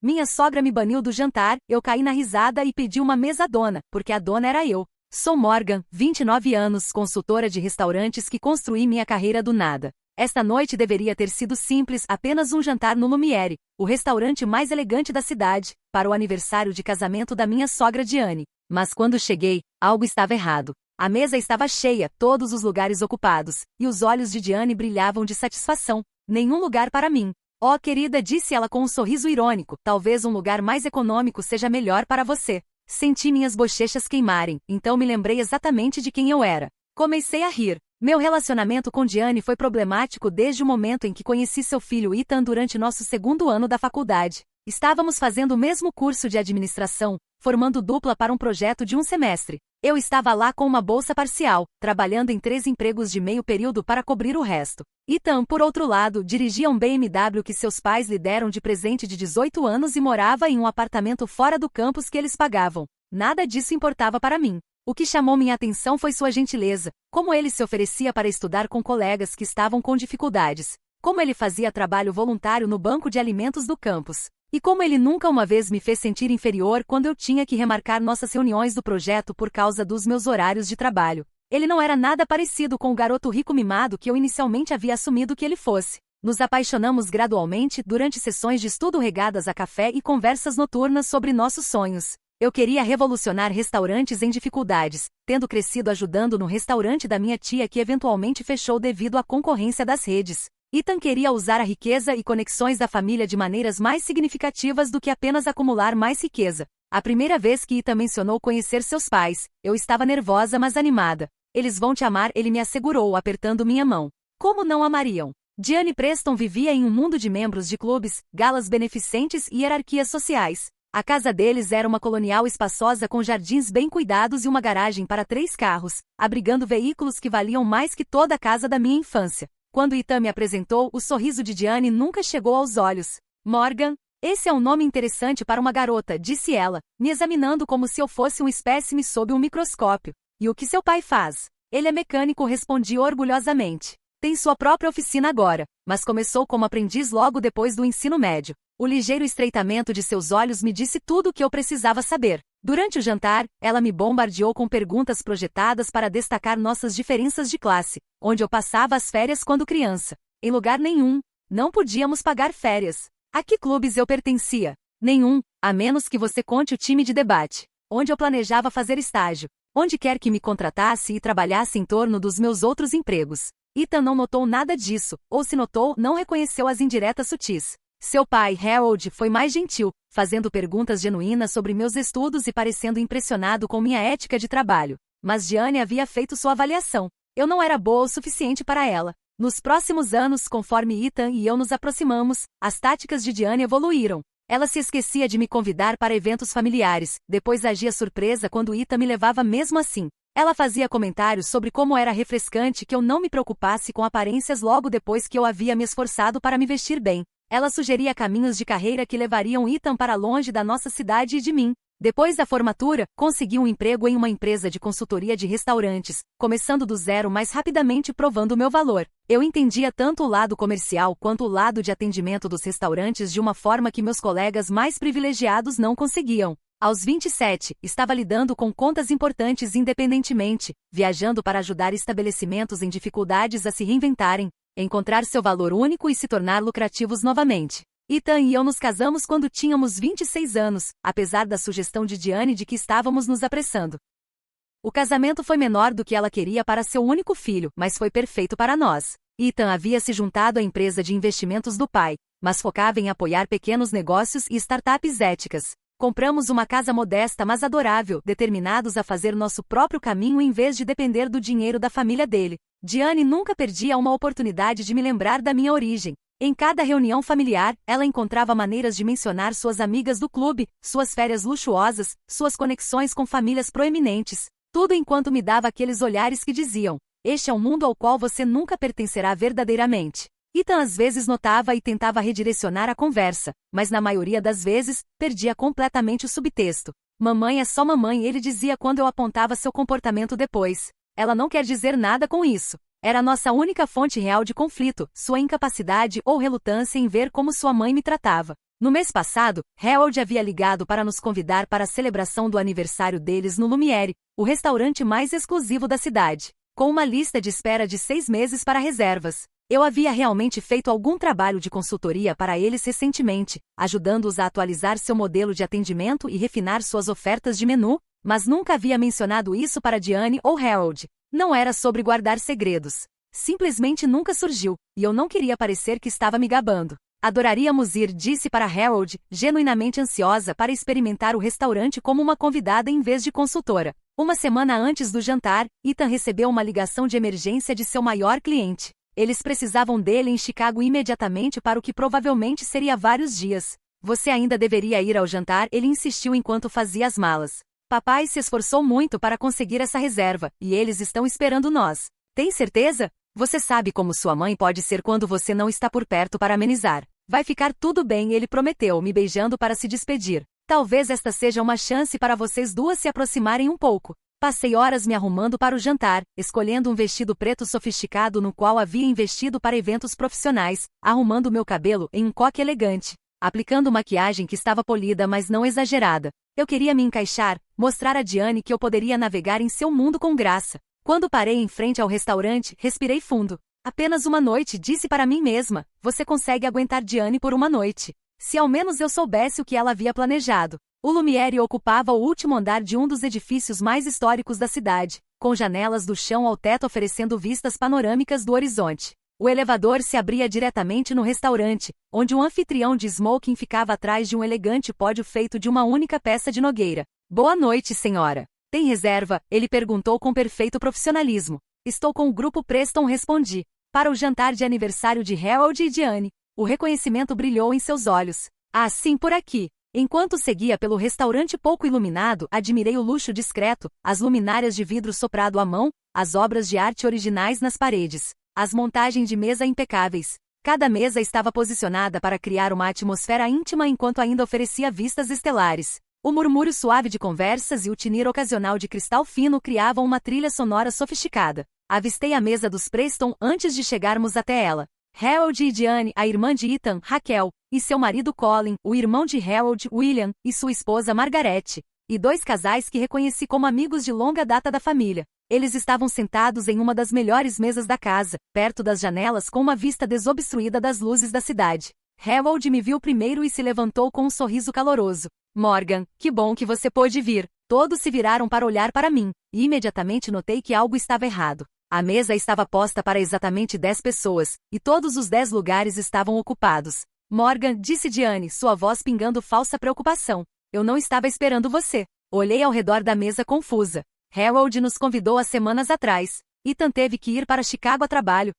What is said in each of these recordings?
Minha sogra me baniu do jantar, eu caí na risada e pedi uma mesa à dona, porque a dona era eu. Sou Morgan, 29 anos, consultora de restaurantes que construí minha carreira do nada. Esta noite deveria ter sido simples, apenas um jantar no Lumiere, o restaurante mais elegante da cidade, para o aniversário de casamento da minha sogra Diane. Mas quando cheguei, algo estava errado. A mesa estava cheia, todos os lugares ocupados, e os olhos de Diane brilhavam de satisfação. Nenhum lugar para mim. Oh, querida, disse ela com um sorriso irônico, talvez um lugar mais econômico seja melhor para você. Senti minhas bochechas queimarem, então me lembrei exatamente de quem eu era. Comecei a rir. Meu relacionamento com Diane foi problemático desde o momento em que conheci seu filho Ethan durante nosso segundo ano da faculdade. Estávamos fazendo o mesmo curso de administração, formando dupla para um projeto de um semestre. Eu estava lá com uma bolsa parcial, trabalhando em 3 empregos de meio período para cobrir o resto. Ethan, por outro lado, dirigia um BMW que seus pais lhe deram de presente de 18 anos e morava em um apartamento fora do campus que eles pagavam. Nada disso importava para mim. O que chamou minha atenção foi sua gentileza, como ele se oferecia para estudar com colegas que estavam com dificuldades, como ele fazia trabalho voluntário no banco de alimentos do campus, e como ele nunca uma vez me fez sentir inferior quando eu tinha que remarcar nossas reuniões do projeto por causa dos meus horários de trabalho. Ele não era nada parecido com o garoto rico mimado que eu inicialmente havia assumido que ele fosse. Nos apaixonamos gradualmente durante sessões de estudo regadas a café e conversas noturnas sobre nossos sonhos. Eu queria revolucionar restaurantes em dificuldades, tendo crescido ajudando no restaurante da minha tia que eventualmente fechou devido à concorrência das redes. Ethan queria usar a riqueza e conexões da família de maneiras mais significativas do que apenas acumular mais riqueza. A primeira vez que Ethan mencionou conhecer seus pais, eu estava nervosa mas animada. Eles vão te amar, ele me assegurou, apertando minha mão. Como não amariam? Diane Preston vivia em um mundo de membros de clubes, galas beneficentes e hierarquias sociais. A casa deles era uma colonial espaçosa com jardins bem cuidados e uma garagem para 3 carros, abrigando veículos que valiam mais que toda a casa da minha infância. Quando Ethan me apresentou, o sorriso de Diane nunca chegou aos olhos. Morgan, esse é um nome interessante para uma garota, disse ela, me examinando como se eu fosse um espécime sob um microscópio. E o que seu pai faz? Ele é mecânico, respondi orgulhosamente. Tem sua própria oficina agora, mas começou como aprendiz logo depois do ensino médio. O ligeiro estreitamento de seus olhos me disse tudo o que eu precisava saber. Durante o jantar, ela me bombardeou com perguntas projetadas para destacar nossas diferenças de classe, onde eu passava as férias quando criança. Em lugar nenhum. Não podíamos pagar férias. A que clubes eu pertencia? Nenhum, a menos que você conte o time de debate. Onde eu planejava fazer estágio. Onde quer que me contratasse e trabalhasse em torno dos meus outros empregos. Ethan não notou nada disso, ou se notou, não reconheceu as indiretas sutis. Seu pai, Harold, foi mais gentil, fazendo perguntas genuínas sobre meus estudos e parecendo impressionado com minha ética de trabalho. Mas Diane havia feito sua avaliação. Eu não era boa o suficiente para ela. Nos próximos anos, conforme Ethan e eu nos aproximamos, as táticas de Diane evoluíram. Ela se esquecia de me convidar para eventos familiares, depois agia surpresa quando Ethan me levava mesmo assim. Ela fazia comentários sobre como era refrescante que eu não me preocupasse com aparências logo depois que eu havia me esforçado para me vestir bem. Ela sugeria caminhos de carreira que levariam Ethan para longe da nossa cidade e de mim. Depois da formatura, consegui um emprego em uma empresa de consultoria de restaurantes, começando do zero mais rapidamente provando meu valor. Eu entendia tanto o lado comercial quanto o lado de atendimento dos restaurantes de uma forma que meus colegas mais privilegiados não conseguiam. Aos 27, estava lidando com contas importantes independentemente, viajando para ajudar estabelecimentos em dificuldades a se reinventarem, encontrar seu valor único e se tornar lucrativos novamente. Ethan e eu nos casamos quando tínhamos 26 anos, apesar da sugestão de Diane de que estávamos nos apressando. O casamento foi menor do que ela queria para seu único filho, mas foi perfeito para nós. Ethan havia se juntado à empresa de investimentos do pai, mas focava em apoiar pequenos negócios e startups éticas. Compramos uma casa modesta mas adorável, determinados a fazer nosso próprio caminho em vez de depender do dinheiro da família dele. Diane nunca perdia uma oportunidade de me lembrar da minha origem. Em cada reunião familiar, ela encontrava maneiras de mencionar suas amigas do clube, suas férias luxuosas, suas conexões com famílias proeminentes. Tudo enquanto me dava aqueles olhares que diziam: este é um mundo ao qual você nunca pertencerá verdadeiramente. Ethan às vezes notava e tentava redirecionar a conversa, mas na maioria das vezes, perdia completamente o subtexto. Mamãe é só mamãe, ele dizia quando eu apontava seu comportamento depois. Ela não quer dizer nada com isso. Era a nossa única fonte real de conflito, sua incapacidade ou relutância em ver como sua mãe me tratava. No mês passado, Harold havia ligado para nos convidar para a celebração do aniversário deles no Lumiere, o restaurante mais exclusivo da cidade, com uma lista de espera de 6 meses para reservas. Eu havia realmente feito algum trabalho de consultoria para eles recentemente, ajudando-os a atualizar seu modelo de atendimento e refinar suas ofertas de menu, mas nunca havia mencionado isso para Diane ou Harold. Não era sobre guardar segredos. Simplesmente nunca surgiu, e eu não queria parecer que estava me gabando. Adoraríamos ir, disse para Harold, genuinamente ansiosa para experimentar o restaurante como uma convidada em vez de consultora. Uma semana antes do jantar, Ethan recebeu uma ligação de emergência de seu maior cliente. Eles precisavam dele em Chicago imediatamente para o que provavelmente seria vários dias. Você ainda deveria ir ao jantar, ele insistiu enquanto fazia as malas. Papai se esforçou muito para conseguir essa reserva, e eles estão esperando nós. Tem certeza? Você sabe como sua mãe pode ser quando você não está por perto para amenizar. Vai ficar tudo bem, ele prometeu, me beijando para se despedir. Talvez esta seja uma chance para vocês duas se aproximarem um pouco. Passei horas me arrumando para o jantar, escolhendo um vestido preto sofisticado no qual havia investido para eventos profissionais, arrumando meu cabelo em um coque elegante, aplicando maquiagem que estava polida mas não exagerada. Eu queria me encaixar, mostrar a Diane que eu poderia navegar em seu mundo com graça. Quando parei em frente ao restaurante, respirei fundo. Apenas uma noite, disse para mim mesma. Você consegue aguentar Diane por uma noite. Se ao menos eu soubesse o que ela havia planejado. O Lumiere ocupava o último andar de um dos edifícios mais históricos da cidade, com janelas do chão ao teto oferecendo vistas panorâmicas do horizonte. O elevador se abria diretamente no restaurante, onde um anfitrião de smoking ficava atrás de um elegante pódio feito de uma única peça de nogueira. Boa noite, senhora. Tem reserva? Ele perguntou com perfeito profissionalismo. Estou com o grupo Preston, respondi. Para o jantar de aniversário de Harold e Diane. O reconhecimento brilhou em seus olhos. Ah, sim, por aqui. Enquanto seguia pelo restaurante pouco iluminado, admirei o luxo discreto, as luminárias de vidro soprado à mão, as obras de arte originais nas paredes, as montagens de mesa impecáveis. Cada mesa estava posicionada para criar uma atmosfera íntima enquanto ainda oferecia vistas estelares. O murmúrio suave de conversas e o tinir ocasional de cristal fino criavam uma trilha sonora sofisticada. Avistei a mesa dos Preston antes de chegarmos até ela. Harold e Diane, a irmã de Ethan, Raquel, e seu marido Colin, o irmão de Harold, William, e sua esposa Margaret, e 2 casais que reconheci como amigos de longa data da família. Eles estavam sentados em uma das melhores mesas da casa, perto das janelas com uma vista desobstruída das luzes da cidade. Harold me viu primeiro e se levantou com um sorriso caloroso. Morgan, que bom que você pôde vir. Todos se viraram para olhar para mim, e imediatamente notei que algo estava errado. A mesa estava posta para exatamente 10 pessoas, e todos os 10 lugares estavam ocupados. Morgan, disse Diane, sua voz pingando falsa preocupação. Eu não estava esperando você. Olhei ao redor da mesa confusa. Harold nos convidou há semanas atrás. Ethan teve que ir para Chicago a trabalho.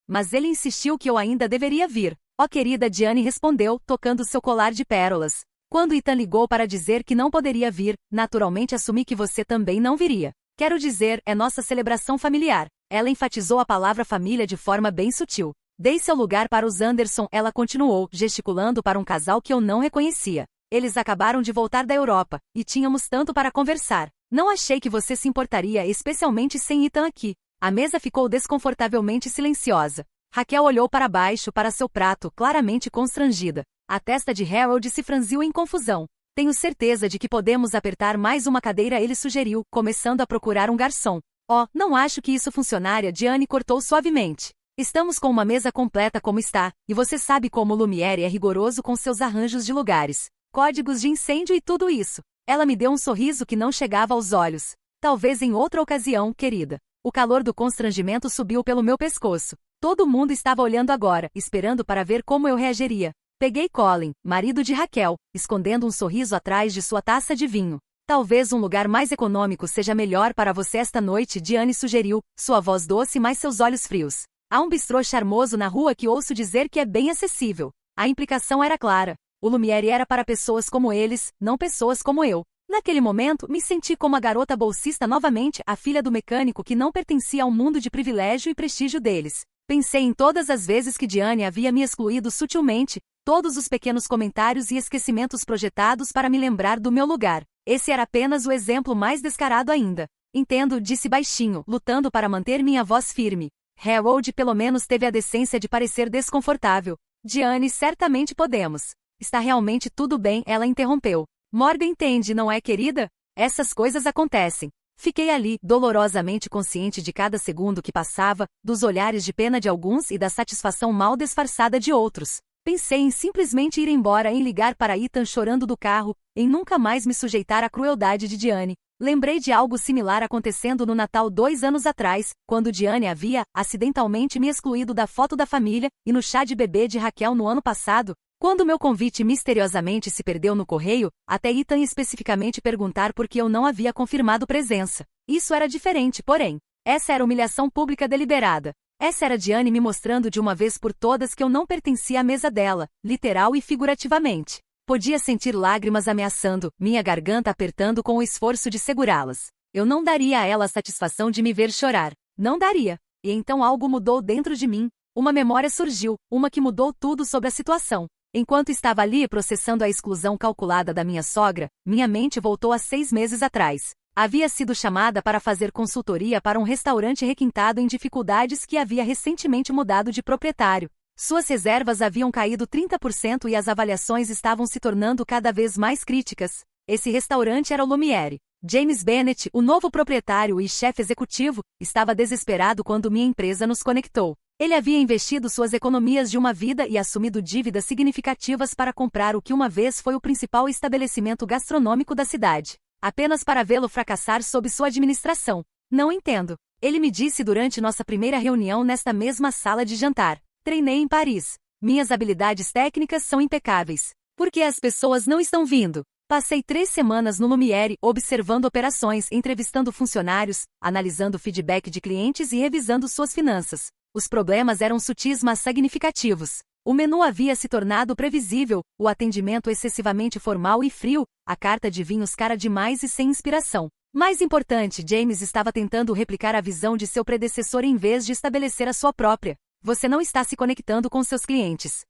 Mas ele insistiu que eu ainda deveria vir. Oh, querida, Diane respondeu, tocando seu colar de pérolas. Quando Ethan ligou para dizer que não poderia vir, naturalmente assumi que você também não viria. Quero dizer, é nossa celebração familiar. Ela enfatizou a palavra família de forma bem sutil. Dei seu lugar para os Anderson, ela continuou, gesticulando para um casal que eu não reconhecia. Eles acabaram de voltar da Europa, e tínhamos tanto para conversar. Não achei que você se importaria, especialmente sem Ethan aqui. A mesa ficou desconfortavelmente silenciosa. Raquel olhou para baixo para seu prato, claramente constrangida. A testa de Harold se franziu em confusão. Tenho certeza de que podemos apertar mais uma cadeira, ele sugeriu, começando a procurar um garçom. Oh, não acho que isso funcionaria, Diane cortou suavemente. Estamos com uma mesa completa como está, e você sabe como o Lumiere é rigoroso com seus arranjos de lugares, códigos de incêndio e tudo isso. Ela me deu um sorriso que não chegava aos olhos. Talvez em outra ocasião, querida. O calor do constrangimento subiu pelo meu pescoço. Todo mundo estava olhando agora, esperando para ver como eu reagiria. Peguei Colin, marido de Raquel, escondendo um sorriso atrás de sua taça de vinho. Talvez um lugar mais econômico seja melhor para você esta noite, Diane sugeriu, sua voz doce mas seus olhos frios. Há um bistrô charmoso na rua que ouço dizer que é bem acessível. A implicação era clara. O Lumiere era para pessoas como eles, não pessoas como eu. Naquele momento, me senti como a garota bolsista novamente, a filha do mecânico que não pertencia ao mundo de privilégio e prestígio deles. Pensei em todas as vezes que Diane havia me excluído sutilmente, todos os pequenos comentários e esquecimentos projetados para me lembrar do meu lugar. Esse era apenas o exemplo mais descarado ainda. Entendo, disse baixinho, lutando para manter minha voz firme. Harold pelo menos teve a decência de parecer desconfortável. Diane, certamente podemos. Está realmente tudo bem? Ela interrompeu. Morgan entende, não é, querida? Essas coisas acontecem. Fiquei ali, dolorosamente consciente de cada segundo que passava, dos olhares de pena de alguns e da satisfação mal disfarçada de outros. Pensei em simplesmente ir embora, em ligar para Ethan chorando do carro, em nunca mais me sujeitar à crueldade de Diane. Lembrei de algo similar acontecendo no Natal 2 anos atrás, quando Diane havia, acidentalmente, me excluído da foto da família, e no chá de bebê de Raquel no ano passado, quando meu convite misteriosamente se perdeu no correio, até Ethan especificamente perguntar por que eu não havia confirmado presença. Isso era diferente, porém. Essa era humilhação pública deliberada. Essa era Diane me mostrando de uma vez por todas que eu não pertencia à mesa dela, literal e figurativamente. Podia sentir lágrimas ameaçando, minha garganta apertando com o esforço de segurá-las. Eu não daria a ela a satisfação de me ver chorar. Não daria. E então algo mudou dentro de mim. Uma memória surgiu, uma que mudou tudo sobre a situação. Enquanto estava ali processando a exclusão calculada da minha sogra, minha mente voltou a 6 meses atrás. Havia sido chamada para fazer consultoria para um restaurante requintado em dificuldades que havia recentemente mudado de proprietário. Suas reservas haviam caído 30% e as avaliações estavam se tornando cada vez mais críticas. Esse restaurante era o Lumiere. James Bennett, o novo proprietário e chefe executivo, estava desesperado quando minha empresa nos conectou. Ele havia investido suas economias de uma vida e assumido dívidas significativas para comprar o que uma vez foi o principal estabelecimento gastronômico da cidade, apenas para vê-lo fracassar sob sua administração. Não entendo. Ele me disse durante nossa primeira reunião nesta mesma sala de jantar. Treinei em Paris. Minhas habilidades técnicas são impecáveis. Por que as pessoas não estão vindo? Passei 3 semanas no Lumiere, observando operações, entrevistando funcionários, analisando feedback de clientes e revisando suas finanças. Os problemas eram sutis mas significativos. O menu havia se tornado previsível, o atendimento excessivamente formal e frio, a carta de vinhos cara demais e sem inspiração. Mais importante, James estava tentando replicar a visão de seu predecessor em vez de estabelecer a sua própria. Você não está se conectando com seus clientes.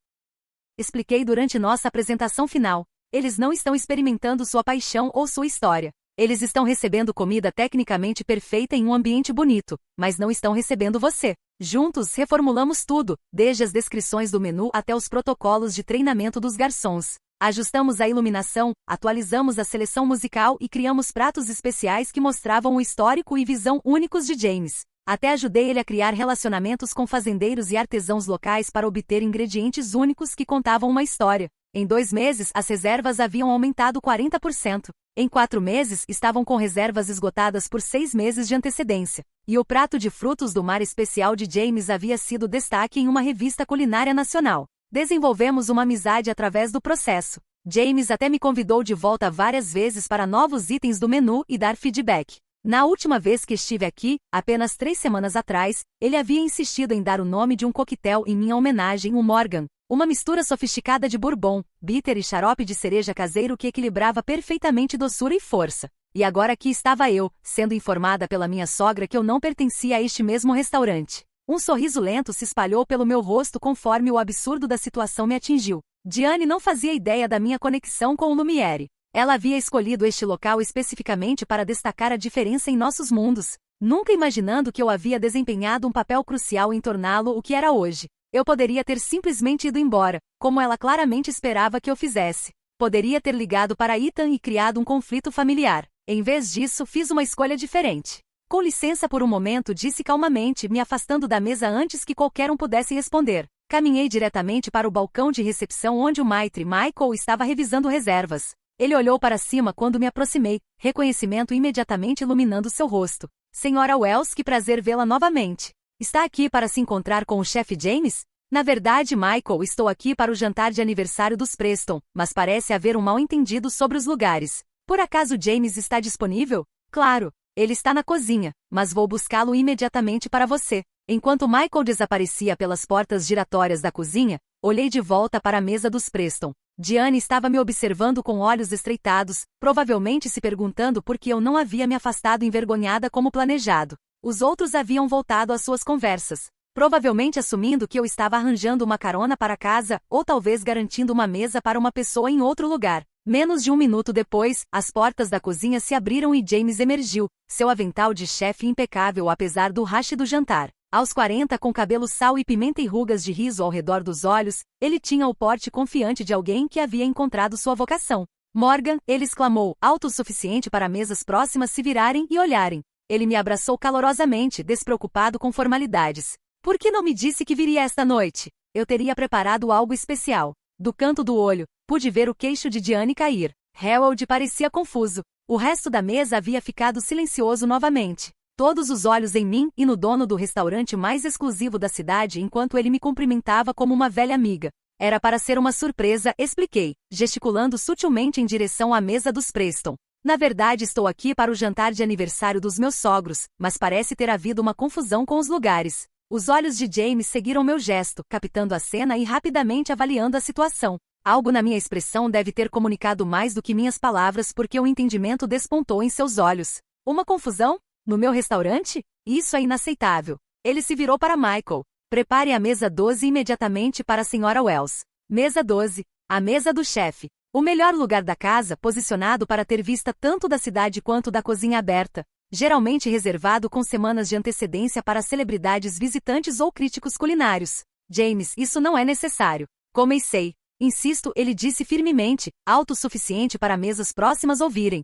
Expliquei durante nossa apresentação final. Eles não estão experimentando sua paixão ou sua história. Eles estão recebendo comida tecnicamente perfeita em um ambiente bonito, mas não estão recebendo você. Juntos reformulamos tudo, desde as descrições do menu até os protocolos de treinamento dos garçons. Ajustamos a iluminação, atualizamos a seleção musical e criamos pratos especiais que mostravam o histórico e visão únicos de James. Até ajudei ele a criar relacionamentos com fazendeiros e artesãos locais para obter ingredientes únicos que contavam uma história. Em 2 meses, as reservas haviam aumentado 40%. Em 4 meses, estavam com reservas esgotadas por 6 meses de antecedência. E o prato de frutos do mar especial de James havia sido destaque em uma revista culinária nacional. Desenvolvemos uma amizade através do processo. James até me convidou de volta várias vezes para novos itens do menu e dar feedback. Na última vez que estive aqui, apenas 3 semanas atrás, ele havia insistido em dar o nome de um coquetel em minha homenagem, o Morgan. Uma mistura sofisticada de bourbon, bitter e xarope de cereja caseiro que equilibrava perfeitamente doçura e força. E agora aqui estava eu, sendo informada pela minha sogra que eu não pertencia a este mesmo restaurante. Um sorriso lento se espalhou pelo meu rosto conforme o absurdo da situação me atingiu. Diane não fazia ideia da minha conexão com o Lumiere. Ela havia escolhido este local especificamente para destacar a diferença em nossos mundos, nunca imaginando que eu havia desempenhado um papel crucial em torná-lo o que era hoje. Eu poderia ter simplesmente ido embora, como ela claramente esperava que eu fizesse. Poderia ter ligado para Ethan e criado um conflito familiar. Em vez disso, fiz uma escolha diferente. Com licença por um momento, disse calmamente, me afastando da mesa antes que qualquer um pudesse responder. Caminhei diretamente para o balcão de recepção onde o maitre Michael estava revisando reservas. Ele olhou para cima quando me aproximei, reconhecimento imediatamente iluminando seu rosto. Senhora Wells, que prazer vê-la novamente. Está aqui para se encontrar com o chefe James? Na verdade, Michael, estou aqui para o jantar de aniversário dos Preston, mas parece haver um mal-entendido sobre os lugares. Por acaso James está disponível? Claro, ele está na cozinha, mas vou buscá-lo imediatamente para você. Enquanto Michael desaparecia pelas portas giratórias da cozinha, olhei de volta para a mesa dos Preston. Diane estava me observando com olhos estreitados, provavelmente se perguntando por que eu não havia me afastado envergonhada como planejado. Os outros haviam voltado às suas conversas, provavelmente assumindo que eu estava arranjando uma carona para casa, ou talvez garantindo uma mesa para uma pessoa em outro lugar. Menos de 1 minuto depois, as portas da cozinha se abriram e James emergiu, seu avental de chefe impecável apesar do rush do jantar. Aos 40, com cabelo sal e pimenta e rugas de riso ao redor dos olhos, ele tinha o porte confiante de alguém que havia encontrado sua vocação. Morgan, ele exclamou, alto o suficiente para mesas próximas se virarem e olharem. Ele me abraçou calorosamente, despreocupado com formalidades. Por que não me disse que viria esta noite? Eu teria preparado algo especial. Do canto do olho, pude ver o queixo de Diane cair. Harold parecia confuso. O resto da mesa havia ficado silencioso novamente. Todos os olhos em mim e no dono do restaurante mais exclusivo da cidade enquanto ele me cumprimentava como uma velha amiga. Era para ser uma surpresa, expliquei, gesticulando sutilmente em direção à mesa dos Preston. Na verdade, estou aqui para o jantar de aniversário dos meus sogros, mas parece ter havido uma confusão com os lugares. Os olhos de James seguiram meu gesto, captando a cena e rapidamente avaliando a situação. Algo na minha expressão deve ter comunicado mais do que minhas palavras porque o entendimento despontou em seus olhos. Uma confusão? No meu restaurante? Isso é inaceitável. Ele se virou para Michael. Prepare a mesa 12 imediatamente para a Sra. Wells. Mesa 12. A mesa do chefe. O melhor lugar da casa, posicionado para ter vista tanto da cidade quanto da cozinha aberta. Geralmente reservado com semanas de antecedência para celebridades visitantes ou críticos culinários. James, isso não é necessário. Comecei. Insisto, ele disse firmemente, alto o suficiente para mesas próximas ouvirem.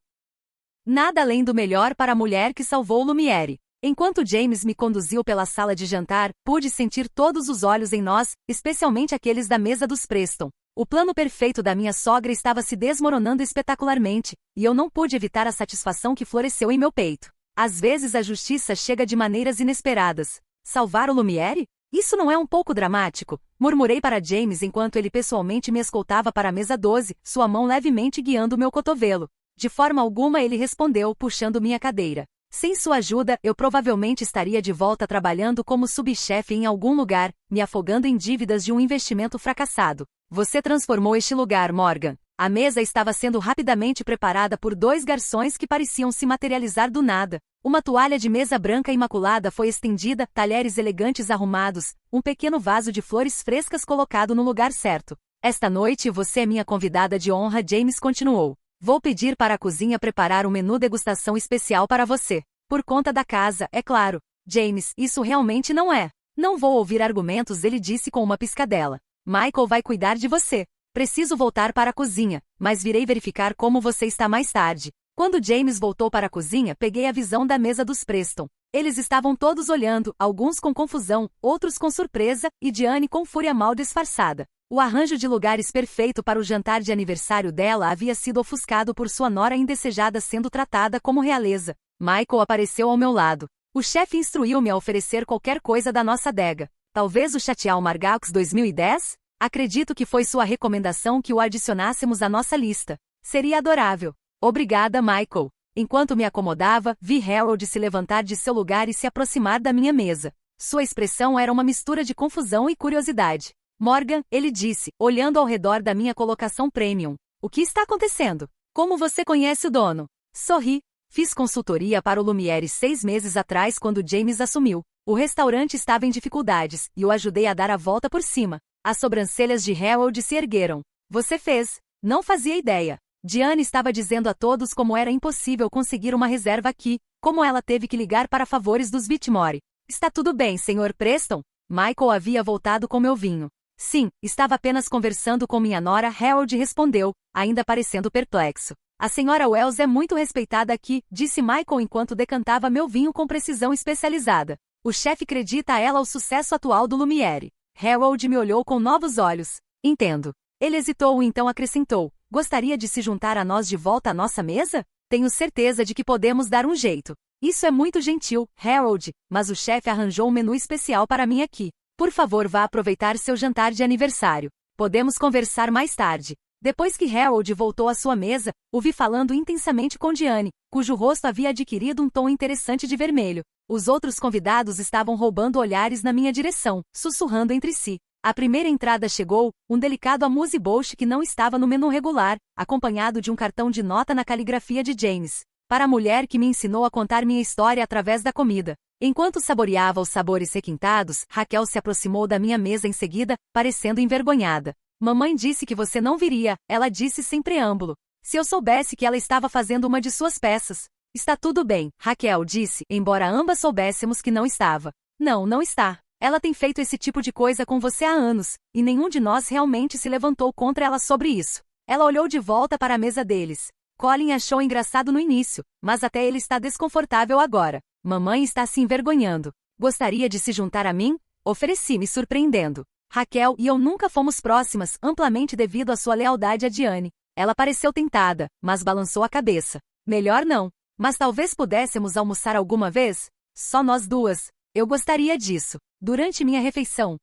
Nada além do melhor para a mulher que salvou Lumiere. Enquanto James me conduziu pela sala de jantar, pude sentir todos os olhos em nós, especialmente aqueles da mesa dos Preston. O plano perfeito da minha sogra estava se desmoronando espetacularmente, e eu não pude evitar a satisfação que floresceu em meu peito. Às vezes a justiça chega de maneiras inesperadas. Salvar o Lumiere? Isso não é um pouco dramático? Murmurei para James enquanto ele pessoalmente me escoltava para a mesa 12, sua mão levemente guiando meu cotovelo. De forma alguma ele respondeu, puxando minha cadeira. Sem sua ajuda, eu provavelmente estaria de volta trabalhando como subchefe em algum lugar, me afogando em dívidas de um investimento fracassado. Você transformou este lugar, Morgan. A mesa estava sendo rapidamente preparada por dois garçons que pareciam se materializar do nada. Uma toalha de mesa branca imaculada foi estendida, talheres elegantes arrumados, um pequeno vaso de flores frescas colocado no lugar certo. Esta noite você é minha convidada de honra, James continuou. Vou pedir para a cozinha preparar um menu degustação especial para você. Por conta da casa, é claro. James, isso realmente não é. Não vou ouvir argumentos, ele disse com uma piscadela. Michael vai cuidar de você. Preciso voltar para a cozinha, mas virei verificar como você está mais tarde. Quando James voltou para a cozinha, peguei a visão da mesa dos Preston. Eles estavam todos olhando, alguns com confusão, outros com surpresa, e Diane com fúria mal disfarçada. O arranjo de lugares perfeito para o jantar de aniversário dela havia sido ofuscado por sua nora indesejada sendo tratada como realeza. Michael apareceu ao meu lado. O chefe instruiu-me a oferecer qualquer coisa da nossa adega. Talvez o Chateau Margaux 2010? Acredito que foi sua recomendação que o adicionássemos à nossa lista. Seria adorável. Obrigada, Michael. Enquanto me acomodava, vi Harold se levantar de seu lugar e se aproximar da minha mesa. Sua expressão era uma mistura de confusão e curiosidade. Morgan, ele disse, olhando ao redor da minha colocação premium. O que está acontecendo? Como você conhece o dono? Sorri. Fiz consultoria para o Lumiere 6 meses atrás quando James assumiu. O restaurante estava em dificuldades, e o ajudei a dar a volta por cima. As sobrancelhas de Harold se ergueram. Você fez. Não fazia ideia. Diane estava dizendo a todos como era impossível conseguir uma reserva aqui, como ela teve que ligar para favores dos Whitmore. Está tudo bem, Sr. Preston? Michael havia voltado com meu vinho. Sim, estava apenas conversando com minha nora, Harold respondeu, ainda parecendo perplexo. A Sra. Wells é muito respeitada aqui, disse Michael enquanto decantava meu vinho com precisão especializada. O chefe acredita a ela o sucesso atual do Lumiere. Harold me olhou com novos olhos. Entendo. Ele hesitou e então acrescentou, gostaria de se juntar a nós de volta à nossa mesa? Tenho certeza de que podemos dar um jeito. Isso é muito gentil, Harold, mas o chefe arranjou um menu especial para mim aqui. Por favor, vá aproveitar seu jantar de aniversário. Podemos conversar mais tarde. Depois que Harold voltou à sua mesa, o vi falando intensamente com Diane, cujo rosto havia adquirido um tom interessante de vermelho. Os outros convidados estavam roubando olhares na minha direção, sussurrando entre si. A primeira entrada chegou, um delicado amuse-bouche que não estava no menu regular, acompanhado de um cartão de nota na caligrafia de James. Para a mulher que me ensinou a contar minha história através da comida. Enquanto saboreava os sabores requintados, Raquel se aproximou da minha mesa em seguida, parecendo envergonhada. Mamãe disse que você não viria, ela disse sem preâmbulo. Se eu soubesse que ela estava fazendo uma de suas peças. Está tudo bem, Raquel disse, embora ambas soubéssemos que não estava. Não, não está. Ela tem feito esse tipo de coisa com você há anos, e nenhum de nós realmente se levantou contra ela sobre isso. Ela olhou de volta para a mesa deles. Colin achou engraçado no início, mas até ele está desconfortável agora. Mamãe está se envergonhando. Gostaria de se juntar a mim? Ofereci, me surpreendendo. Raquel e eu nunca fomos próximas, amplamente devido à sua lealdade a Diane. Ela pareceu tentada, mas balançou a cabeça. Melhor não. Mas talvez pudéssemos almoçar alguma vez? Só nós duas. Eu gostaria disso. Durante minha refeição,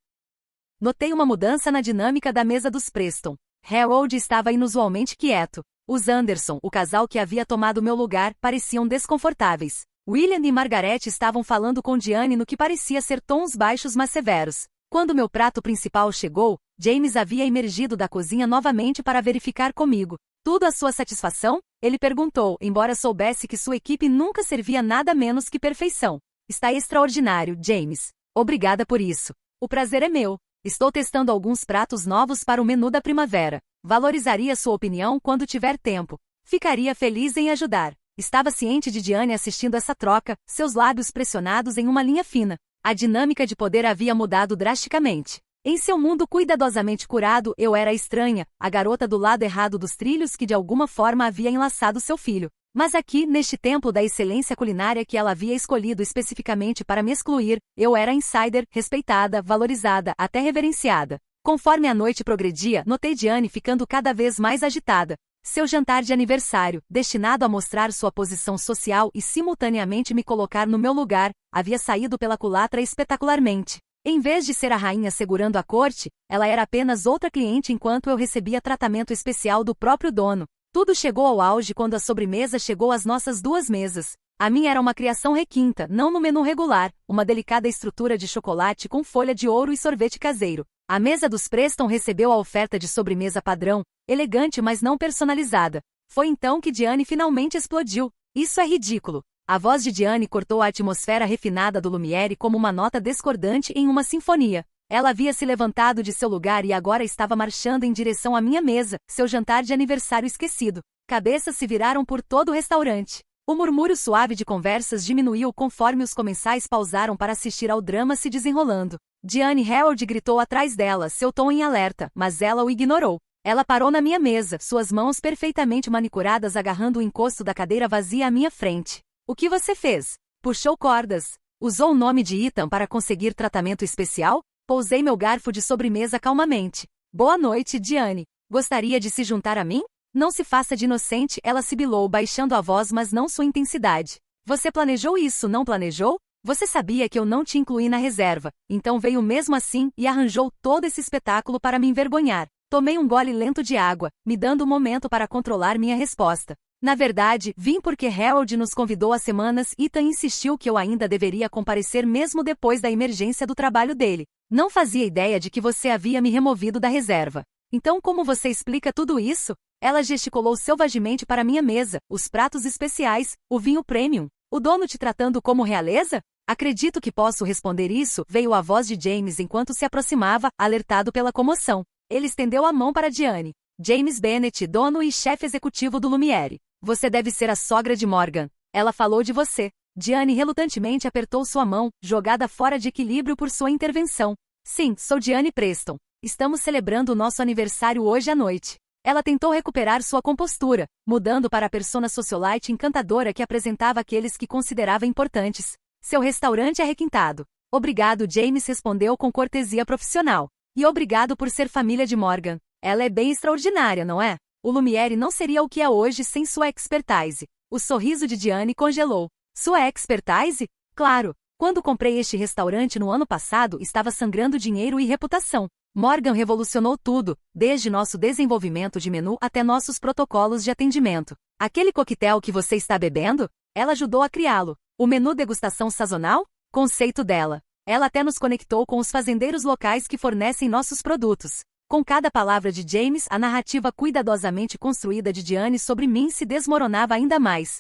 notei uma mudança na dinâmica da mesa dos Preston. Harold estava inusualmente quieto. Os Anderson, o casal que havia tomado meu lugar, pareciam desconfortáveis. William e Margaret estavam falando com Diane no que parecia ser tons baixos mas severos. Quando meu prato principal chegou, James havia emergido da cozinha novamente para verificar comigo. Tudo à sua satisfação? Ele perguntou, embora soubesse que sua equipe nunca servia nada menos que perfeição. Está extraordinário, James. Obrigada por isso. O prazer é meu. Estou testando alguns pratos novos para o menu da primavera. Valorizaria sua opinião quando tiver tempo. Ficaria feliz em ajudar. Estava ciente de Diane assistindo essa troca, seus lábios pressionados em uma linha fina. A dinâmica de poder havia mudado drasticamente. Em seu mundo cuidadosamente curado, eu era a estranha, a garota do lado errado dos trilhos que de alguma forma havia enlaçado seu filho. Mas aqui, neste templo da excelência culinária que ela havia escolhido especificamente para me excluir, eu era insider, respeitada, valorizada, até reverenciada. Conforme a noite progredia, notei Diane ficando cada vez mais agitada. Seu jantar de aniversário, destinado a mostrar sua posição social e simultaneamente me colocar no meu lugar, havia saído pela culatra espetacularmente. Em vez de ser a rainha segurando a corte, ela era apenas outra cliente enquanto eu recebia tratamento especial do próprio dono. Tudo chegou ao auge quando a sobremesa chegou às nossas duas mesas. A minha era uma criação requinta, não no menu regular, uma delicada estrutura de chocolate com folha de ouro e sorvete caseiro. A mesa dos Preston recebeu a oferta de sobremesa padrão, elegante mas não personalizada. Foi então que Diane finalmente explodiu. Isso é ridículo. A voz de Diane cortou a atmosfera refinada do Lumiere como uma nota discordante em uma sinfonia. Ela havia se levantado de seu lugar e agora estava marchando em direção à minha mesa, seu jantar de aniversário esquecido. Cabeças se viraram por todo o restaurante. O murmúrio suave de conversas diminuiu conforme os comensais pausaram para assistir ao drama se desenrolando. Diane Harold gritou atrás dela, seu tom em alerta, mas ela o ignorou. Ela parou na minha mesa, suas mãos perfeitamente manicuradas agarrando o encosto da cadeira vazia à minha frente. O que você fez? Puxou cordas. Usou o nome de Ethan para conseguir tratamento especial? Pousei meu garfo de sobremesa calmamente. Boa noite, Diane. Gostaria de se juntar a mim? Não se faça de inocente, ela sibilou baixando a voz mas não sua intensidade. Você planejou isso, não planejou? Você sabia que eu não te incluí na reserva, então veio mesmo assim e arranjou todo esse espetáculo para me envergonhar. Tomei um gole lento de água, me dando um momento para controlar minha resposta. Na verdade, vim porque Harold nos convidou há semanas e Ethan insistiu que eu ainda deveria comparecer mesmo depois da emergência do trabalho dele. Não fazia ideia de que você havia me removido da reserva. Então como você explica tudo isso? Ela gesticulou selvagemente para minha mesa, os pratos especiais, o vinho premium. O dono te tratando como realeza? Acredito que posso responder isso, veio a voz de James enquanto se aproximava, alertado pela comoção. Ele estendeu a mão para Diane. James Bennett, dono e chefe executivo do Lumiere. Você deve ser a sogra de Morgan. Ela falou de você. Diane relutantemente apertou sua mão, jogada fora de equilíbrio por sua intervenção. Sim, sou Diane Preston. Estamos celebrando o nosso aniversário hoje à noite. Ela tentou recuperar sua compostura, mudando para a persona socialite encantadora que apresentava aqueles que considerava importantes. Seu restaurante é requintado. Obrigado, James respondeu com cortesia profissional. E obrigado por ser família de Morgan. Ela é bem extraordinária, não é? O Lumiere não seria o que é hoje sem sua expertise. O sorriso de Diane congelou. Sua expertise? Claro. Quando comprei este restaurante no ano passado, estava sangrando dinheiro e reputação. Morgan revolucionou tudo, desde nosso desenvolvimento de menu até nossos protocolos de atendimento. Aquele coquetel que você está bebendo? Ela ajudou a criá-lo. O menu degustação sazonal? Conceito dela. Ela até nos conectou com os fazendeiros locais que fornecem nossos produtos. Com cada palavra de James, a narrativa cuidadosamente construída de Diane sobre mim se desmoronava ainda mais.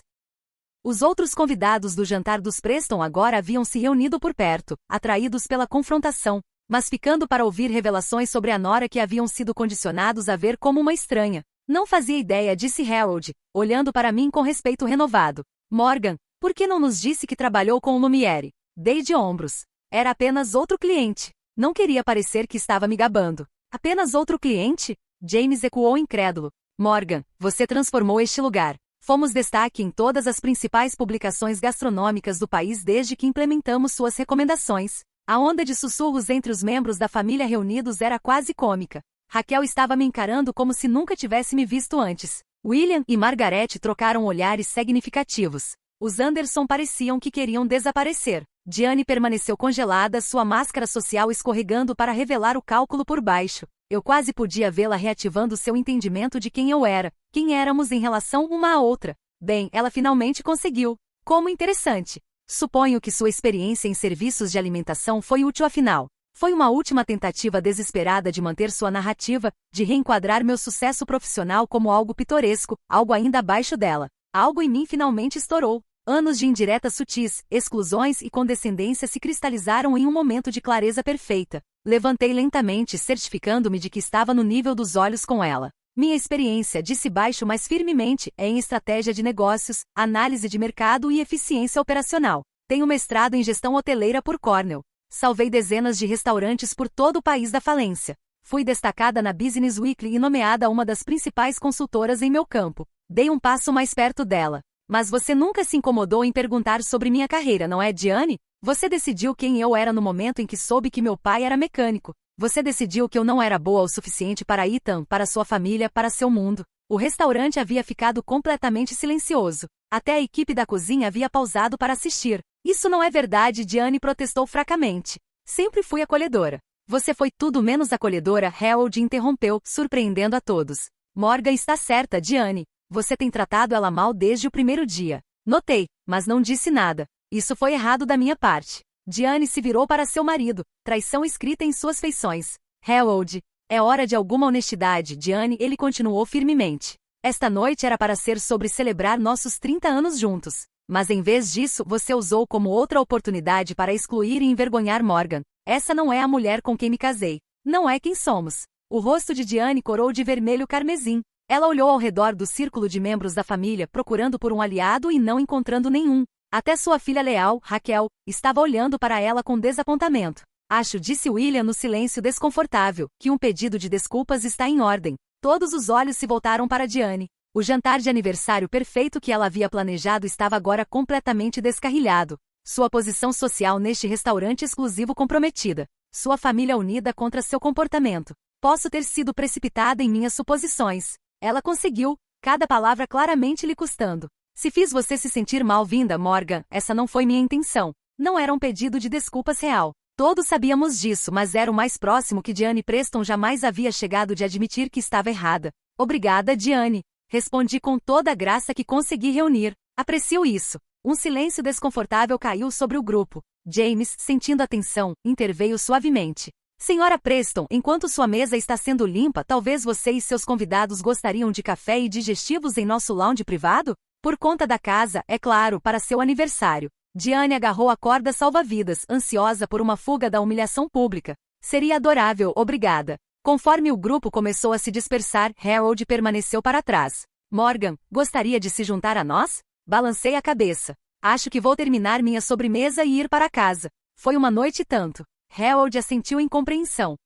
Os outros convidados do jantar dos Preston agora haviam se reunido por perto, atraídos pela confrontação, mas ficando para ouvir revelações sobre a nora que haviam sido condicionados a ver como uma estranha. Não fazia ideia, disse Harold, olhando para mim com respeito renovado. Morgan, por que não nos disse que trabalhou com o Lumiere? Dei de ombros. Era apenas outro cliente. Não queria parecer que estava me gabando. Apenas outro cliente? James ecoou incrédulo. Morgan, você transformou este lugar. Fomos destaque em todas as principais publicações gastronômicas do país desde que implementamos suas recomendações. A onda de sussurros entre os membros da família reunidos era quase cômica. Raquel estava me encarando como se nunca tivesse me visto antes. William e Margaret trocaram olhares significativos. Os Anderson pareciam que queriam desaparecer. Diane permaneceu congelada, sua máscara social escorregando para revelar o cálculo por baixo. Eu quase podia vê-la reativando seu entendimento de quem eu era, quem éramos em relação uma à outra. Bem, ela finalmente conseguiu. Como interessante. Suponho que sua experiência em serviços de alimentação foi útil afinal. Foi uma última tentativa desesperada de manter sua narrativa, de reenquadrar meu sucesso profissional como algo pitoresco, algo ainda abaixo dela. Algo em mim finalmente estourou. Anos de indiretas sutis, exclusões e condescendência se cristalizaram em um momento de clareza perfeita. Levantei lentamente, certificando-me de que estava no nível dos olhos com ela. Minha experiência, disse baixo mas firmemente, é em estratégia de negócios, análise de mercado e eficiência operacional. Tenho mestrado em gestão hoteleira por Cornell. Salvei dezenas de restaurantes por todo o país da falência. Fui destacada na Business Weekly e nomeada uma das principais consultoras em meu campo. Dei um passo mais perto dela. Mas você nunca se incomodou em perguntar sobre minha carreira, não é, Diane? Você decidiu quem eu era no momento em que soube que meu pai era mecânico. Você decidiu que eu não era boa o suficiente para Ethan, para sua família, para seu mundo. O restaurante havia ficado completamente silencioso. Até a equipe da cozinha havia pausado para assistir. Isso não é verdade, Diane protestou fracamente. Sempre fui acolhedora. Você foi tudo menos acolhedora, Harold interrompeu, surpreendendo a todos. Morgan está certa, Diane. Você tem tratado ela mal desde o primeiro dia. Notei, mas não disse nada. Isso foi errado da minha parte. Diane se virou para seu marido, traição escrita em suas feições. Harold, é hora de alguma honestidade, Diane, ele continuou firmemente. Esta noite era para ser sobre celebrar nossos 30 anos juntos. Mas em vez disso, você usou como outra oportunidade para excluir e envergonhar Morgan. Essa não é a mulher com quem me casei. Não é quem somos. O rosto de Diane corou de vermelho carmesim. Ela olhou ao redor do círculo de membros da família, procurando por um aliado e não encontrando nenhum. Até sua filha leal, Raquel, estava olhando para ela com desapontamento. Acho, disse William no silêncio desconfortável, que um pedido de desculpas está em ordem. Todos os olhos se voltaram para Diane. O jantar de aniversário perfeito que ela havia planejado estava agora completamente descarrilhado. Sua posição social neste restaurante exclusivo comprometida. Sua família unida contra seu comportamento. Posso ter sido precipitada em minhas suposições. Ela conseguiu, cada palavra claramente lhe custando. Se fiz você se sentir mal-vinda, Morgan, essa não foi minha intenção. Não era um pedido de desculpas real. Todos sabíamos disso, mas era o mais próximo que Diane Preston jamais havia chegado de admitir que estava errada. Obrigada, Diane. Respondi com toda a graça que consegui reunir. Aprecio isso. Um silêncio desconfortável caiu sobre o grupo. James, sentindo a tensão, interveio suavemente. Senhora Preston, enquanto sua mesa está sendo limpa, talvez você e seus convidados gostariam de café e digestivos em nosso lounge privado? Por conta da casa, é claro, para seu aniversário. Diane agarrou a corda salva-vidas, ansiosa por uma fuga da humilhação pública. Seria adorável, obrigada. Conforme o grupo começou a se dispersar, Harold permaneceu para trás. Morgan, gostaria de se juntar a nós? Balancei a cabeça. Acho que vou terminar minha sobremesa e ir para casa. Foi uma noite e tanto. Harold assentiu em compreensão.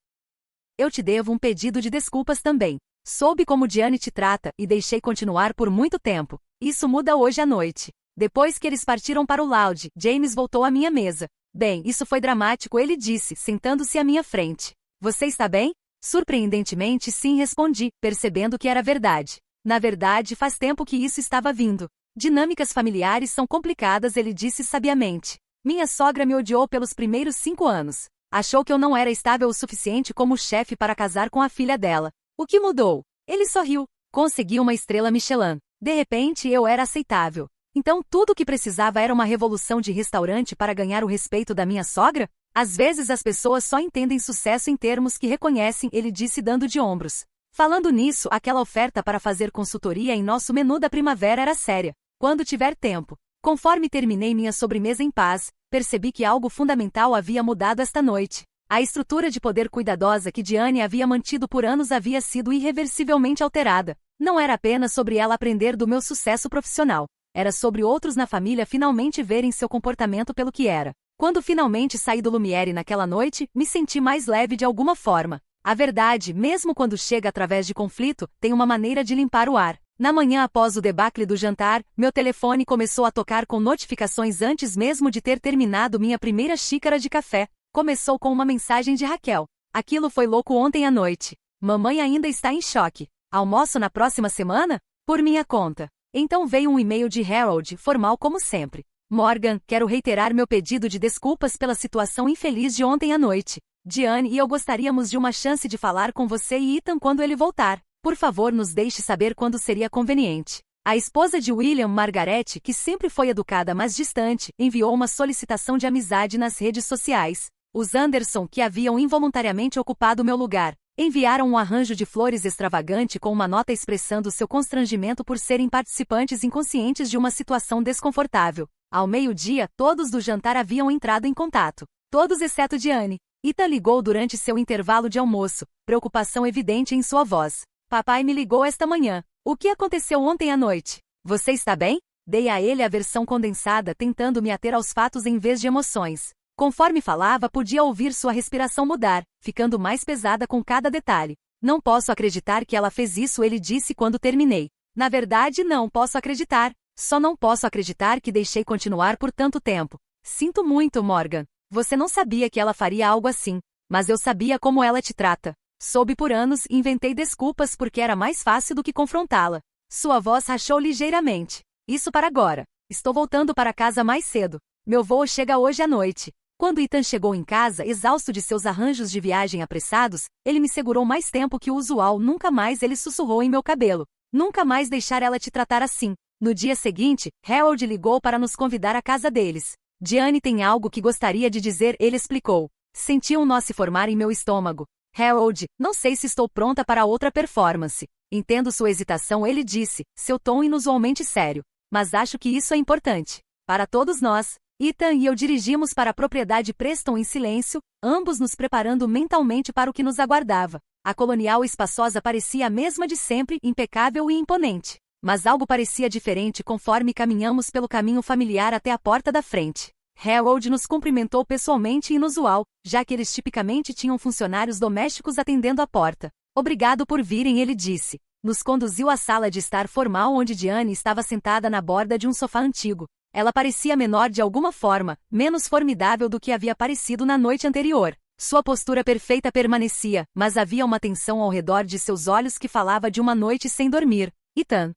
Eu te devo um pedido de desculpas também. Soube como Diane te trata e deixei continuar por muito tempo. Isso muda hoje à noite. Depois que eles partiram para o lounge, James voltou à minha mesa. Bem, isso foi dramático, ele disse, sentando-se à minha frente. Você está bem? Surpreendentemente sim, respondi, percebendo que era verdade. Na verdade, faz tempo que isso estava vindo. Dinâmicas familiares são complicadas, ele disse sabiamente. Minha sogra me odiou pelos primeiros 5 anos. Achou que eu não era estável o suficiente como chefe para casar com a filha dela. O que mudou? Ele sorriu. Consegui uma estrela Michelin. De repente eu era aceitável. Então tudo o que precisava era uma revolução de restaurante para ganhar o respeito da minha sogra? Às vezes as pessoas só entendem sucesso em termos que reconhecem, ele disse dando de ombros. Falando nisso, aquela oferta para fazer consultoria em nosso menu da primavera era séria. Quando tiver tempo. Conforme terminei minha sobremesa em paz, percebi que algo fundamental havia mudado esta noite. A estrutura de poder cuidadosa que Diane havia mantido por anos havia sido irreversivelmente alterada. Não era apenas sobre ela aprender do meu sucesso profissional. Era sobre outros na família finalmente verem seu comportamento pelo que era. Quando finalmente saí do Lumiere naquela noite, me senti mais leve de alguma forma. A verdade, mesmo quando chega através de conflito, tem uma maneira de limpar o ar. Na manhã após o debacle do jantar, meu telefone começou a tocar com notificações antes mesmo de ter terminado minha primeira xícara de café. Começou com uma mensagem de Raquel. Aquilo foi louco ontem à noite. Mamãe ainda está em choque. Almoço na próxima semana? Por minha conta. Então veio um e-mail de Harold, formal como sempre. Morgan, quero reiterar meu pedido de desculpas pela situação infeliz de ontem à noite. Diane e eu gostaríamos de uma chance de falar com você e Ethan quando ele voltar. Por favor, nos deixe saber quando seria conveniente. A esposa de William, Margaret, que sempre foi educada mas distante, enviou uma solicitação de amizade nas redes sociais. Os Anderson, que haviam involuntariamente ocupado meu lugar, enviaram um arranjo de flores extravagante com uma nota expressando seu constrangimento por serem participantes inconscientes de uma situação desconfortável. Ao meio-dia, todos do jantar haviam entrado em contato. Todos exceto Diane. Ethan ligou durante seu intervalo de almoço, preocupação evidente em sua voz. Papai me ligou esta manhã. O que aconteceu ontem à noite? Você está bem? Dei a ele a versão condensada, tentando me ater aos fatos em vez de emoções. Conforme falava, podia ouvir sua respiração mudar, ficando mais pesada com cada detalhe. Não posso acreditar que ela fez isso, ele disse quando terminei. Na verdade, não posso acreditar. Só não posso acreditar que deixei continuar por tanto tempo. Sinto muito, Morgan. Você não sabia que ela faria algo assim. Mas eu sabia como ela te trata. Soube por anos e inventei desculpas porque era mais fácil do que confrontá-la. Sua voz rachou ligeiramente. Isso para agora. Estou voltando para casa mais cedo. Meu voo chega hoje à noite. Quando Ethan chegou em casa, exausto de seus arranjos de viagem apressados, ele me segurou mais tempo que o usual. Nunca mais, ele sussurrou em meu cabelo. Nunca mais deixar ela te tratar assim. No dia seguinte, Harold ligou para nos convidar à casa deles. Diane tem algo que gostaria de dizer, ele explicou. Senti um nó se formar em meu estômago. Harold, não sei se estou pronta para outra performance. Entendo sua hesitação, ele disse, seu tom inusualmente sério. Mas acho que isso é importante. Para todos nós. Ethan e eu dirigimos para a propriedade Preston em silêncio, ambos nos preparando mentalmente para o que nos aguardava. A colonial espaçosa parecia a mesma de sempre, impecável e imponente. Mas algo parecia diferente conforme caminhamos pelo caminho familiar até a porta da frente. Harold nos cumprimentou pessoalmente, inusual, já que eles tipicamente tinham funcionários domésticos atendendo a porta. Obrigado por virem, ele disse. Nos conduziu à sala de estar formal onde Diane estava sentada na borda de um sofá antigo. Ela parecia menor de alguma forma, menos formidável do que havia parecido na noite anterior. Sua postura perfeita permanecia, mas havia uma tensão ao redor de seus olhos que falava de uma noite sem dormir. Ethan.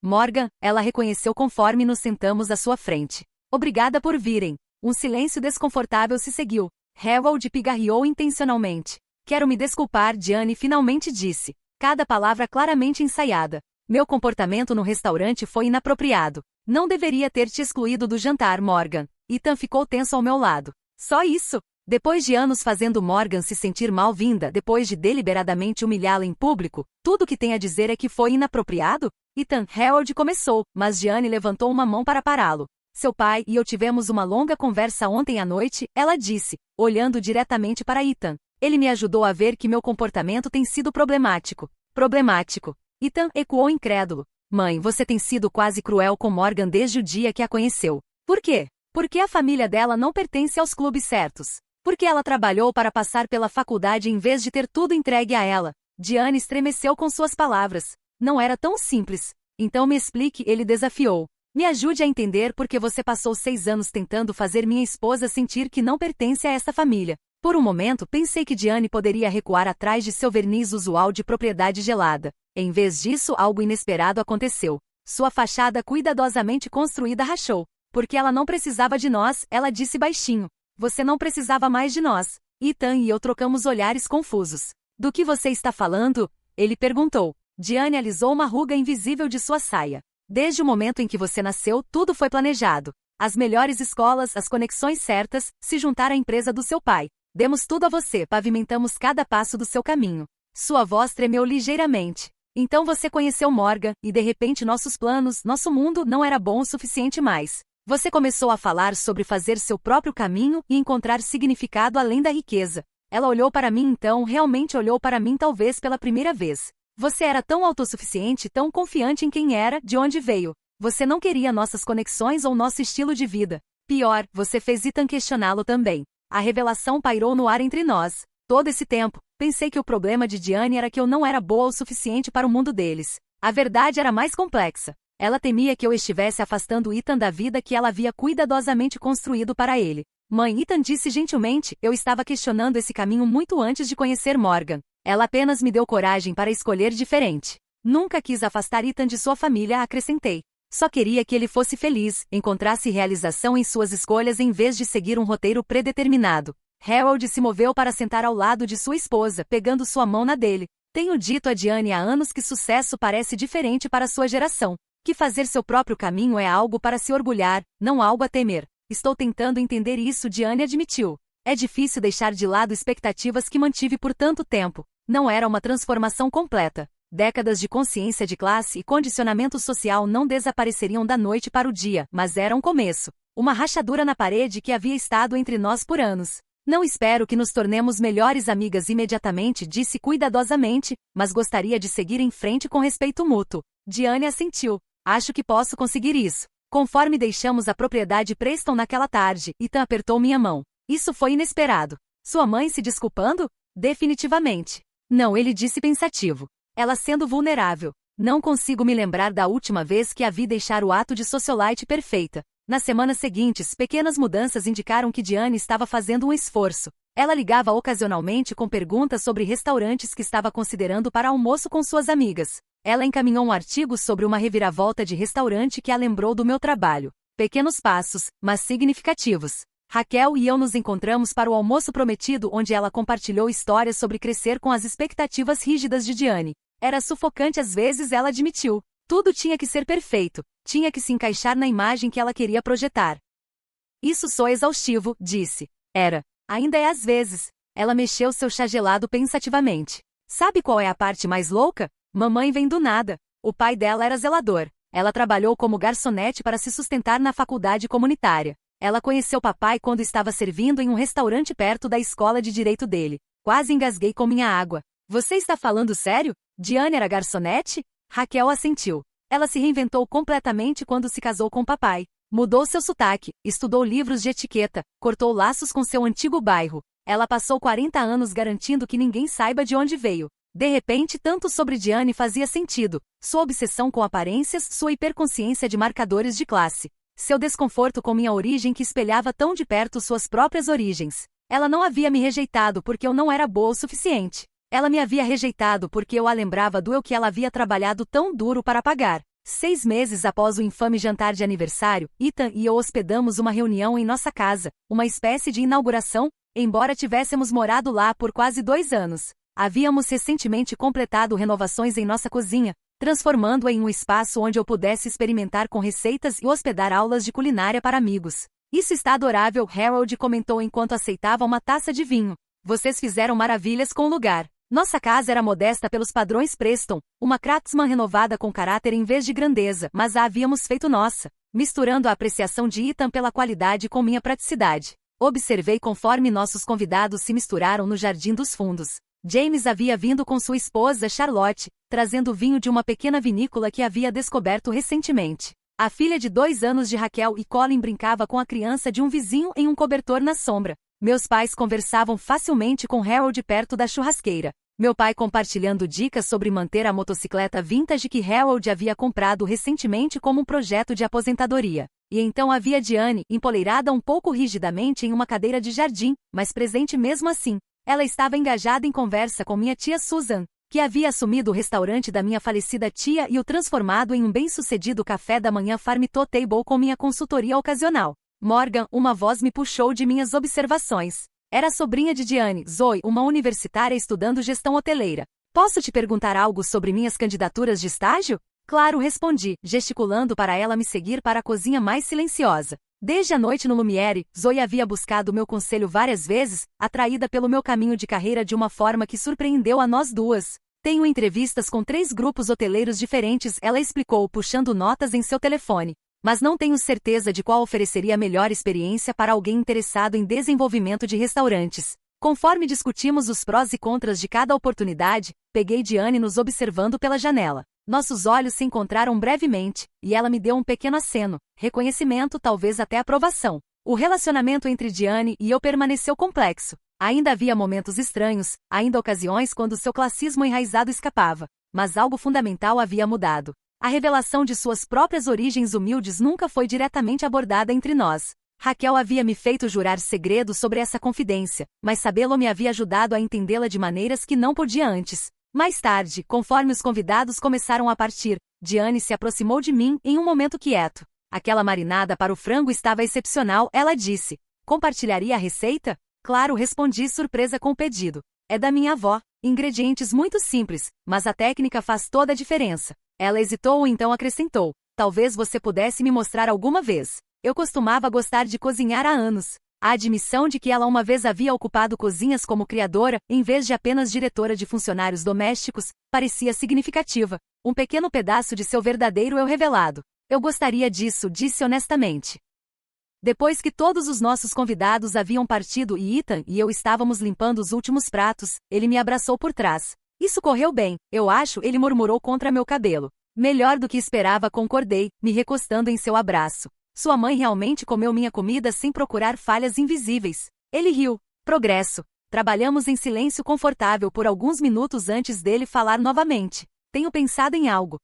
Morgan, ela reconheceu conforme nos sentamos à sua frente. Obrigada por virem. Um silêncio desconfortável se seguiu. Harold pigarreou intencionalmente. Quero me desculpar, Diane finalmente disse. Cada palavra claramente ensaiada. Meu comportamento no restaurante foi inapropriado. Não deveria ter te excluído do jantar, Morgan. Ethan ficou tenso ao meu lado. Só isso? Depois de anos fazendo Morgan se sentir mal-vinda, depois de deliberadamente humilhá-la em público, tudo que tem a dizer é que foi inapropriado? Ethan, Harold começou, mas Diane levantou uma mão para pará-lo. Seu pai e eu tivemos uma longa conversa ontem à noite, ela disse, olhando diretamente para Ethan. Ele me ajudou a ver que meu comportamento tem sido problemático. Problemático. Ethan ecoou incrédulo. Mãe, você tem sido quase cruel com Morgan desde o dia que a conheceu. Por quê? Porque a família dela não pertence aos clubes certos. Porque ela trabalhou para passar pela faculdade em vez de ter tudo entregue a ela. Diane estremeceu com suas palavras. Não era tão simples. Então me explique, ele desafiou. Me ajude a entender porque você passou 6 anos tentando fazer minha esposa sentir que não pertence a essa família. Por um momento pensei que Diane poderia recuar atrás de seu verniz usual de propriedade gelada. Em vez disso, algo inesperado aconteceu. Sua fachada cuidadosamente construída rachou. Porque ela não precisava de nós, ela disse baixinho. Você não precisava mais de nós. Ethan e eu trocamos olhares confusos. Do que você está falando? Ele perguntou. Diane alisou uma ruga invisível de sua saia. Desde o momento em que você nasceu, tudo foi planejado. As melhores escolas, as conexões certas, se juntar à empresa do seu pai. Demos tudo a você, pavimentamos cada passo do seu caminho. Sua voz tremeu ligeiramente. Então você conheceu Morgan, e de repente nossos planos, nosso mundo não era bom o suficiente mais. Você começou a falar sobre fazer seu próprio caminho e encontrar significado além da riqueza. Ela olhou para mim então, realmente olhou para mim talvez pela primeira vez. Você era tão autossuficiente, tão confiante em quem era, de onde veio. Você não queria nossas conexões ou nosso estilo de vida. Pior, você fez Ethan questioná-lo também. A revelação pairou no ar entre nós. Todo esse tempo, pensei que o problema de Diane era que eu não era boa o suficiente para o mundo deles. A verdade era mais complexa. Ela temia que eu estivesse afastando Ethan da vida que ela havia cuidadosamente construído para ele. Mãe, Ethan disse gentilmente, eu estava questionando esse caminho muito antes de conhecer Morgan. Ela apenas me deu coragem para escolher diferente. Nunca quis afastar Ethan de sua família, acrescentei. Só queria que ele fosse feliz, encontrasse realização em suas escolhas em vez de seguir um roteiro predeterminado. Harold se moveu para sentar ao lado de sua esposa, pegando sua mão na dele. Tenho dito a Diane há anos que sucesso parece diferente para sua geração. Que fazer seu próprio caminho é algo para se orgulhar, não algo a temer. Estou tentando entender isso, Diane admitiu. É difícil deixar de lado expectativas que mantive por tanto tempo. Não era uma transformação completa. Décadas de consciência de classe e condicionamento social não desapareceriam da noite para o dia, mas era um começo. Uma rachadura na parede que havia estado entre nós por anos. Não espero que nos tornemos melhores amigas imediatamente, disse cuidadosamente, mas gostaria de seguir em frente com respeito mútuo. Diane assentiu. Acho que posso conseguir isso. Conforme deixamos a propriedade Preston naquela tarde, Ethan apertou minha mão. Isso foi inesperado. Sua mãe se desculpando? Definitivamente. Não, ele disse pensativo. Ela sendo vulnerável. Não consigo me lembrar da última vez que a vi deixar o ato de socialite perfeita. Nas semanas seguintes, pequenas mudanças indicaram que Diane estava fazendo um esforço. Ela ligava ocasionalmente com perguntas sobre restaurantes que estava considerando para almoço com suas amigas. Ela encaminhou um artigo sobre uma reviravolta de restaurante que a lembrou do meu trabalho. Pequenos passos, mas significativos. Raquel e eu nos encontramos para o almoço prometido, onde ela compartilhou histórias sobre crescer com as expectativas rígidas de Diane. Era sufocante às vezes, ela admitiu. Tudo tinha que ser perfeito, tinha que se encaixar na imagem que ela queria projetar. Isso soa exaustivo, disse. Era. Ainda é às vezes. Ela mexeu seu chá gelado pensativamente. Sabe qual é a parte mais louca? Mamãe vem do nada. O pai dela era zelador. Ela trabalhou como garçonete para se sustentar na faculdade comunitária. Ela conheceu papai quando estava servindo em um restaurante perto da escola de direito dele. Quase engasguei com minha água. Você está falando sério? Diane era garçonete? Raquel assentiu. Ela se reinventou completamente quando se casou com papai. Mudou seu sotaque, estudou livros de etiqueta, cortou laços com seu antigo bairro. Ela passou 40 anos garantindo que ninguém saiba de onde veio. De repente, tanto sobre Diane fazia sentido. Sua obsessão com aparências, sua hiperconsciência de marcadores de classe. Seu desconforto com minha origem que espelhava tão de perto suas próprias origens. Ela não havia me rejeitado porque eu não era boa o suficiente. Ela me havia rejeitado porque eu a lembrava do eu que ela havia trabalhado tão duro para pagar. 6 meses após o infame jantar de aniversário, Ethan e eu hospedamos uma reunião em nossa casa, uma espécie de inauguração, embora tivéssemos morado lá por quase 2 anos. Havíamos recentemente completado renovações em nossa cozinha, transformando-a em um espaço onde eu pudesse experimentar com receitas e hospedar aulas de culinária para amigos. Isso está adorável, Harold comentou enquanto aceitava uma taça de vinho. Vocês fizeram maravilhas com o lugar. Nossa casa era modesta pelos padrões Preston, uma Craftsman renovada com caráter em vez de grandeza, mas a havíamos feito nossa, misturando a apreciação de Ethan pela qualidade com minha praticidade. Observei conforme nossos convidados se misturaram no jardim dos fundos. James havia vindo com sua esposa Charlotte, trazendo vinho de uma pequena vinícola que havia descoberto recentemente. A filha de 2 anos de Raquel e Colin brincava com a criança de um vizinho em um cobertor na sombra. Meus pais conversavam facilmente com Harold perto da churrasqueira. Meu pai compartilhando dicas sobre manter a motocicleta vintage que Harold havia comprado recentemente como um projeto de aposentadoria. E então havia Diane, empoleirada um pouco rigidamente em uma cadeira de jardim, mas presente mesmo assim. Ela estava engajada em conversa com minha tia Susan, que havia assumido o restaurante da minha falecida tia e o transformado em um bem-sucedido café da manhã farm-to-table com minha consultoria ocasional. Morgan, uma voz me puxou de minhas observações. Era a sobrinha de Diane, Zoe, uma universitária estudando gestão hoteleira. Posso te perguntar algo sobre minhas candidaturas de estágio? Claro, respondi, gesticulando para ela me seguir para a cozinha mais silenciosa. Desde a noite no Lumiere, Zoe havia buscado meu conselho várias vezes, atraída pelo meu caminho de carreira de uma forma que surpreendeu a nós duas. Tenho entrevistas com 3 grupos hoteleiros diferentes, ela explicou, puxando notas em seu telefone. Mas não tenho certeza de qual ofereceria a melhor experiência para alguém interessado em desenvolvimento de restaurantes. Conforme discutimos os prós e contras de cada oportunidade, peguei Diane nos observando pela janela. Nossos olhos se encontraram brevemente, e ela me deu um pequeno aceno, reconhecimento, talvez até aprovação. O relacionamento entre Diane e eu permaneceu complexo. Ainda havia momentos estranhos, ainda ocasiões quando seu classismo enraizado escapava. Mas algo fundamental havia mudado. A revelação de suas próprias origens humildes nunca foi diretamente abordada entre nós. Raquel havia me feito jurar segredo sobre essa confidência, mas sabê-lo me havia ajudado a entendê-la de maneiras que não podia antes. Mais tarde, conforme os convidados começaram a partir, Diane se aproximou de mim em um momento quieto. Aquela marinada para o frango estava excepcional, ela disse. Compartilharia a receita? Claro, respondi surpresa com o pedido. É da minha avó. Ingredientes muito simples, mas a técnica faz toda a diferença. Ela hesitou e então acrescentou. Talvez você pudesse me mostrar alguma vez. Eu costumava gostar de cozinhar há anos. A admissão de que ela uma vez havia ocupado cozinhas como criadora, em vez de apenas diretora de funcionários domésticos, parecia significativa. Um pequeno pedaço de seu verdadeiro eu revelado. Eu gostaria disso, disse honestamente. Depois que todos os nossos convidados haviam partido e Ethan e eu estávamos limpando os últimos pratos, ele me abraçou por trás. Isso correu bem, eu acho, ele murmurou contra meu cabelo. Melhor do que esperava, concordei, me recostando em seu abraço. Sua mãe realmente comeu minha comida sem procurar falhas invisíveis. Ele riu. Progresso. Trabalhamos em silêncio confortável por alguns minutos antes dele falar novamente. Tenho pensado em algo.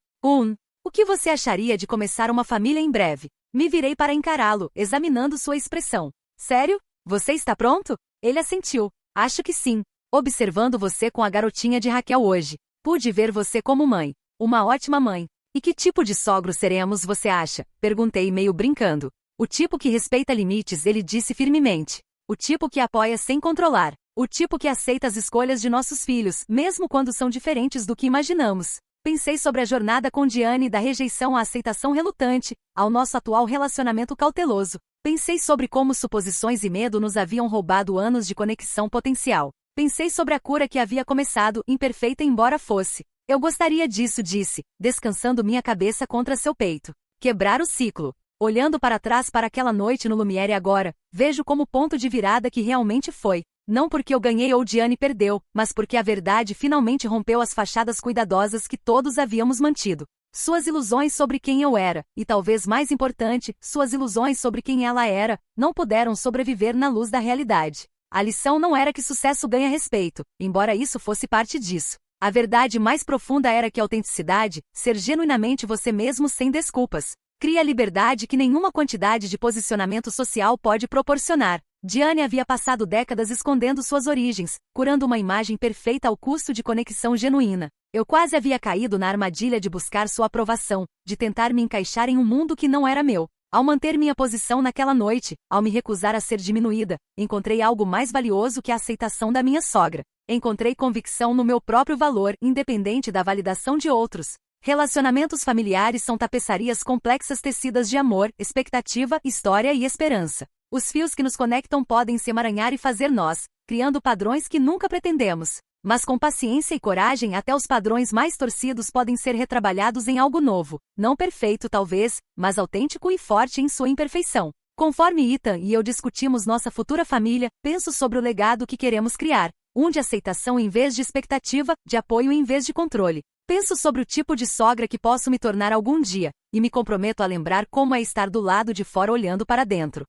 O que você acharia de começar uma família em breve? Me virei para encará-lo, examinando sua expressão. Sério? Você está pronto? Ele assentiu. Acho que sim. Observando você com a garotinha de Raquel hoje. Pude ver você como mãe. Uma ótima mãe. E que tipo de sogro seremos, você acha? Perguntei meio brincando. O tipo que respeita limites, ele disse firmemente. O tipo que apoia sem controlar. O tipo que aceita as escolhas de nossos filhos, mesmo quando são diferentes do que imaginamos. Pensei sobre a jornada com Diane da rejeição à aceitação relutante, ao nosso atual relacionamento cauteloso. Pensei sobre como suposições e medo nos haviam roubado anos de conexão potencial. Pensei sobre a cura que havia começado, imperfeita embora fosse. Eu gostaria disso, disse, descansando minha cabeça contra seu peito. Quebrar o ciclo. Olhando para trás para aquela noite no Lumiere agora, vejo como ponto de virada que realmente foi. Não porque eu ganhei ou Diane perdeu, mas porque a verdade finalmente rompeu as fachadas cuidadosas que todos havíamos mantido. Suas ilusões sobre quem eu era, e talvez mais importante, suas ilusões sobre quem ela era, não puderam sobreviver na luz da realidade. A lição não era que sucesso ganha respeito, embora isso fosse parte disso. A verdade mais profunda era que a autenticidade, ser genuinamente você mesmo sem desculpas, cria a liberdade que nenhuma quantidade de posicionamento social pode proporcionar. Diane havia passado décadas escondendo suas origens, curando uma imagem perfeita ao custo de conexão genuína. Eu quase havia caído na armadilha de buscar sua aprovação, de tentar me encaixar em um mundo que não era meu. Ao manter minha posição naquela noite, ao me recusar a ser diminuída, encontrei algo mais valioso que a aceitação da minha sogra. Encontrei convicção no meu próprio valor, independente da validação de outros. Relacionamentos familiares são tapeçarias complexas tecidas de amor, expectativa, história e esperança. Os fios que nos conectam podem se emaranhar e fazer nós, criando padrões que nunca pretendemos. Mas com paciência e coragem, até os padrões mais torcidos podem ser retrabalhados em algo novo, não perfeito talvez, mas autêntico e forte em sua imperfeição. Conforme Ethan e eu discutimos nossa futura família, penso sobre o legado que queremos criar. De aceitação em vez de expectativa, de apoio em vez de controle. Penso sobre o tipo de sogra que posso me tornar algum dia, e me comprometo a lembrar como é estar do lado de fora olhando para dentro.